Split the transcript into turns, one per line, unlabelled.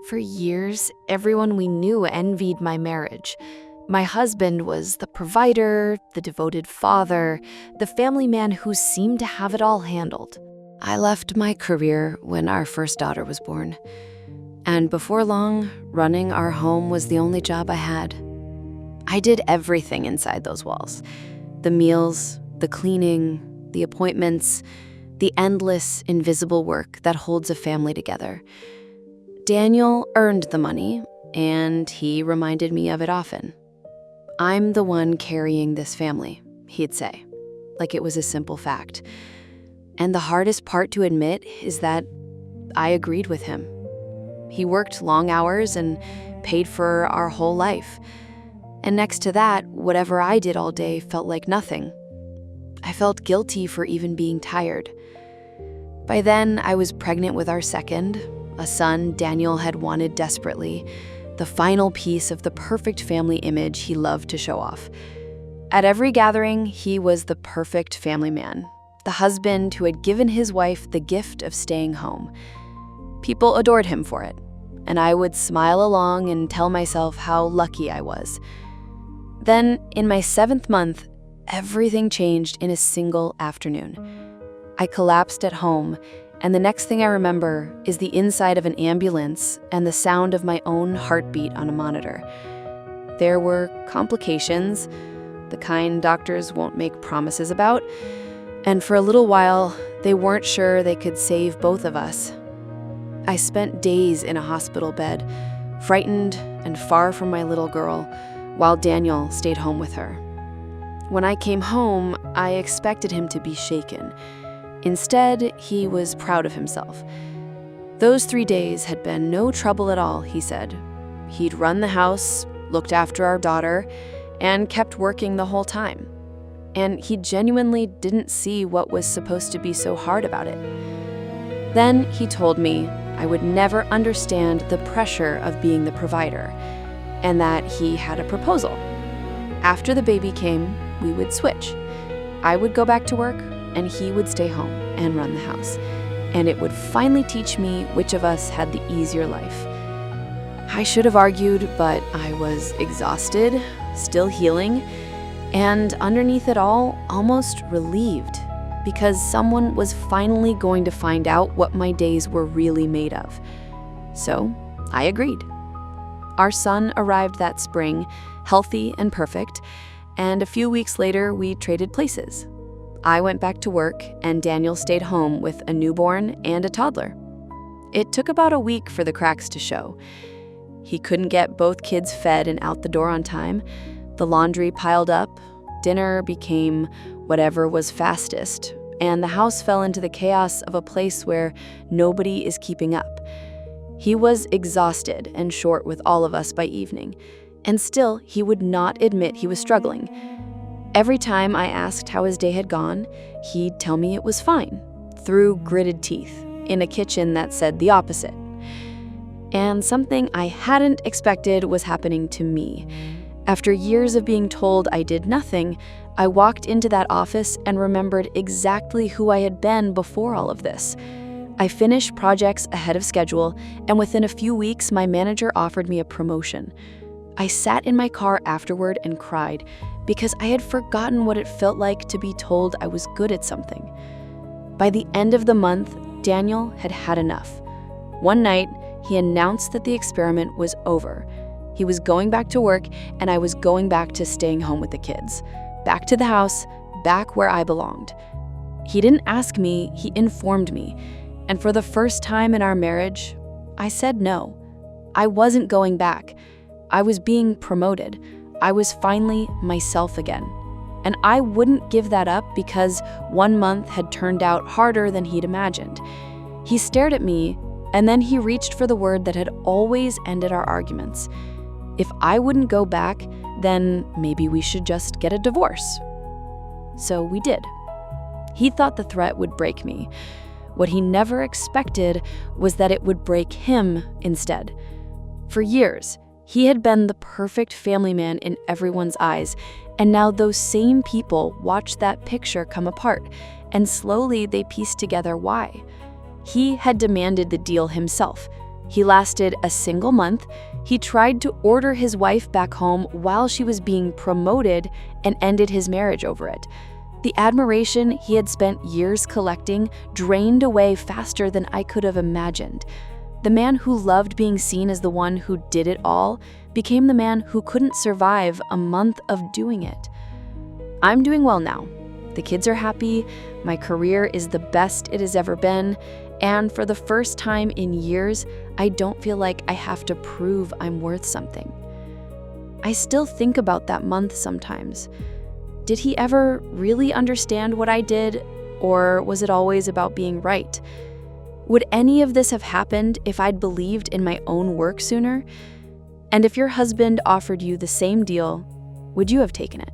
For years, everyone we knew envied my marriage. My husband was the provider, the devoted father, the family man who seemed to have it all handled. I left my career when our first daughter was born. And before long, running our home was the only job I had. I did everything inside those walls. The meals, the cleaning, the appointments, the endless, invisible work that holds a family together. Daniel earned the money, and he reminded me of it often. "I'm the one carrying this family," he'd say, like it was a simple fact. And the hardest part to admit is that I agreed with him. He worked long hours and paid for our whole life. And next to that, whatever I did all day felt like nothing. I felt guilty for even being tired. By then, I was pregnant with our second, a son Daniel had wanted desperately, the final piece of the perfect family image he loved to show off. At every gathering, he was the perfect family man, the husband who had given his wife the gift of staying home. People adored him for it, and I would smile along and tell myself how lucky I was. Then, in my 7th month, everything changed in a single afternoon. I collapsed at home, and the next thing I remember is the inside of an ambulance and the sound of my own heartbeat on a monitor. There were complications, the kind doctors won't make promises about, and for a little while, they weren't sure they could save both of us. I spent days in a hospital bed, frightened and far from my little girl, while Daniel stayed home with her. When I came home, I expected him to be shaken. Instead, he was proud of himself. Those 3 days had been no trouble at all, he said. He'd run the house, looked after our daughter, and kept working the whole time. And he genuinely didn't see what was supposed to be so hard about it. Then he told me I would never understand the pressure of being the provider, and that he had a proposal. After the baby came, we would switch. I would go back to work, and he would stay home and run the house. And it would finally teach me which of us had the easier life. I should have argued, but I was exhausted, still healing, and underneath it all, almost relieved, because someone was finally going to find out what my days were really made of. So I agreed. Our son arrived that spring, healthy and perfect, and a few weeks later, we traded places. I went back to work, and Daniel stayed home with a newborn and a toddler. It took about a week for the cracks to show. He couldn't get both kids fed and out the door on time. The laundry piled up, dinner became whatever was fastest, and the house fell into the chaos of a place where nobody is keeping up. He was exhausted and short with all of us by evening, and still he would not admit he was struggling. Every time I asked how his day had gone, he'd tell me it was fine, through gritted teeth, in a kitchen that said the opposite. And something I hadn't expected was happening to me. After years of being told I did nothing, I walked into that office and remembered exactly who I had been before all of this. I finished projects ahead of schedule, and within a few weeks, my manager offered me a promotion. I sat in my car afterward and cried, because I had forgotten what it felt like to be told I was good at something. By the end of the month, Daniel had had enough. One night, he announced that the experiment was over. He was going back to work, and I was going back to staying home with the kids. Back to the house, back where I belonged. He didn't ask me, he informed me. And for the first time in our marriage, I said no. I wasn't going back. I was being promoted. I was finally myself again. And I wouldn't give that up because 1 month had turned out harder than he'd imagined. He stared at me, and then he reached for the word that had always ended our arguments. If I wouldn't go back, then maybe we should just get a divorce. So we did. He thought the threat would break me. What he never expected was that it would break him instead. For years, he had been the perfect family man in everyone's eyes, and now those same people watched that picture come apart, and slowly they pieced together why. He had demanded the deal himself. He lasted a single month. He tried to order his wife back home while she was being promoted and ended his marriage over it. The admiration he had spent years collecting drained away faster than I could have imagined. The man who loved being seen as the one who did it all became the man who couldn't survive a month of doing it. I'm doing well now. The kids are happy, my career is the best it has ever been, and for the first time in years, I don't feel like I have to prove I'm worth something. I still think about that month sometimes. Did he ever really understand what I did, or was it always about being right? Would any of this have happened if I'd believed in my own work sooner? And if your husband offered you the same deal, would you have taken it?